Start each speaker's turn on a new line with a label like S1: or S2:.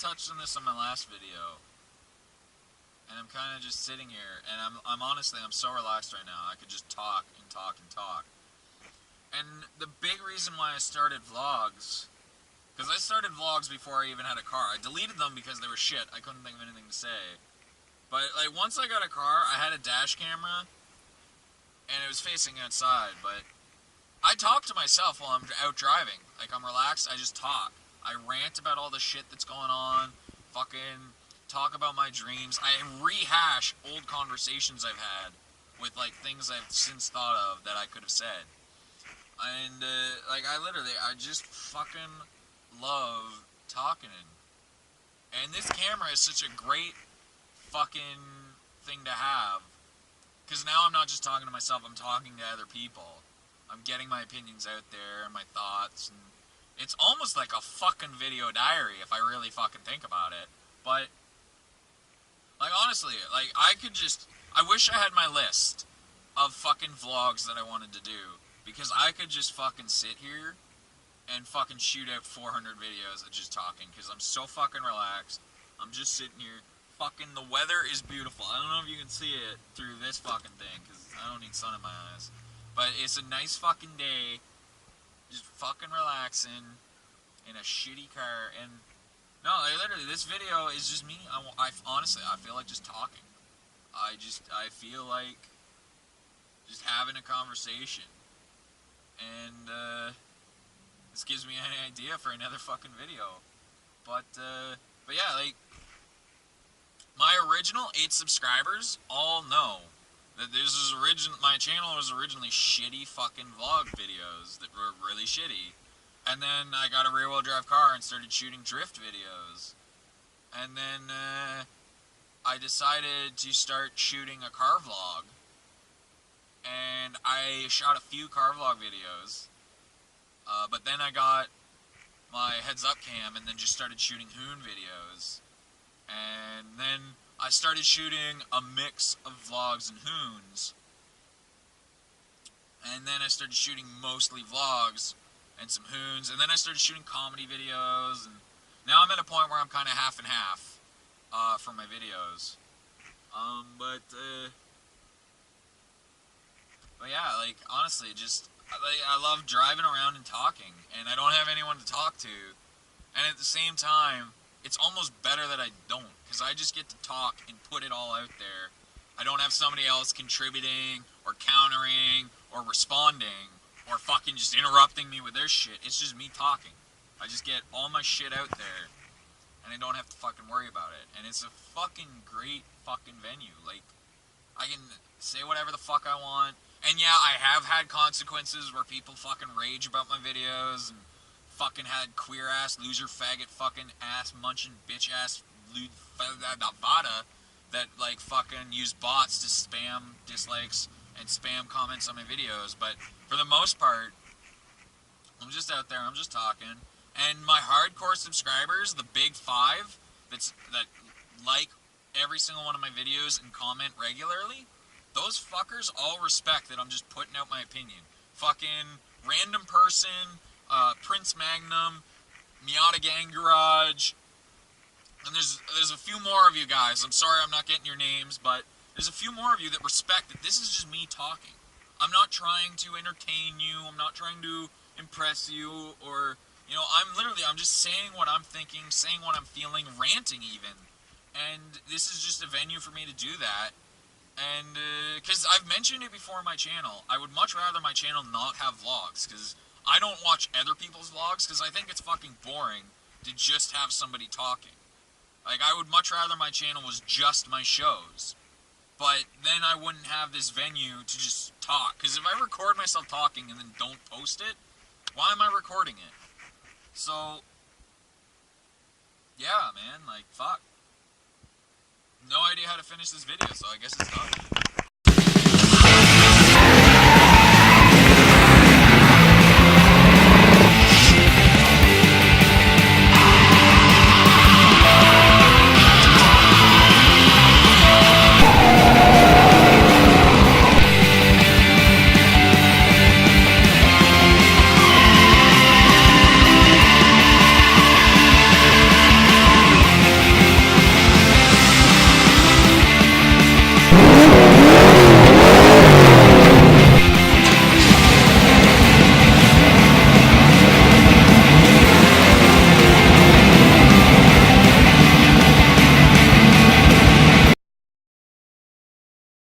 S1: touched on this in my last video, and I'm kind of just sitting here, and I'm honestly, I'm so relaxed right now. I could just talk and talk and talk. And the big reason why I started vlogs, because I started vlogs before I even had a car. I deleted them because they were shit. I couldn't think of anything to say. But like once I got a car, I had a dash camera, and it was facing outside. But I talk to myself while I'm out driving. Like I'm relaxed. I just talk. I rant about all the shit that's going on. Fucking talk about my dreams. I rehash old conversations I've had with like things I've since thought of that I could have said. And like I just fucking love talking. And this camera is such a great fucking thing to have, because now I'm not just talking to myself, I'm talking to other people. I'm getting my opinions out there and my thoughts, and it's almost like a fucking video diary if I really fucking think about it. But like honestly, like I wish I had my list of fucking vlogs that I wanted to do, because I could just fucking sit here and fucking shoot out 400 videos of just talking, because I'm so fucking relaxed. I'm just sitting here. Fucking the weather is beautiful. I don't know if you can see it through this fucking thing, because I don't need sun in my eyes. But it's a nice fucking day, just fucking relaxing in a shitty car. And no, like, literally, this video is just me. Honestly, I feel like just talking. I feel like just having a conversation. And this gives me an idea for another fucking video. But yeah, like, my original 8 subscribers all know that my channel was originally shitty fucking vlog videos that were really shitty. And then I got a rear-wheel drive car and started shooting drift videos. And then I decided to start shooting a car vlog. And I shot a few car vlog videos. But then I got my heads-up cam and then just started shooting hoon videos. And then I started shooting a mix of vlogs and hoons. And then I started shooting mostly vlogs and some hoons. And then I started shooting comedy videos. And now I'm at a point where I'm kind of half and half for my videos. But yeah, like, honestly, just, I love driving around and talking. And I don't have anyone to talk to. And at the same time, it's almost better that I don't, because I just get to talk and put it all out there. I don't have somebody else contributing, or countering, or responding, or fucking just interrupting me with their shit. It's just me talking. I just get all my shit out there, and I don't have to fucking worry about it. And it's a fucking great fucking venue. Like, I can say whatever the fuck I want. And yeah, I have had consequences where people fucking rage about my videos, and fucking had queer-ass, loser, faggot, fucking ass-munching, bitch-ass, bada that, like, fucking use bots to spam dislikes and spam comments on my videos. But for the most part, I'm just out there, I'm just talking. And my hardcore subscribers, the big 5, that like every single one of my videos and comment regularly, those fuckers all respect that I'm just putting out my opinion. Fucking random person, Prince Magnum, Miata Gang Garage, and there's a few more of you guys. I'm sorry I'm not getting your names, but there's a few more of you that respect that this is just me talking. I'm not trying to entertain you, I'm not trying to impress you, or, you know, I'm just saying what I'm thinking, saying what I'm feeling, ranting even. And this is just a venue for me to do that. And, because I've mentioned it before on my channel, I would much rather my channel not have vlogs, because I don't watch other people's vlogs, because I think it's fucking boring to just have somebody talking. Like, I would much rather my channel was just my shows. But then I wouldn't have this venue to just talk. Because if I record myself talking and then don't post it, why am I recording it? So, yeah, man, like, fuck. No idea how to finish this video, so I guess it's done.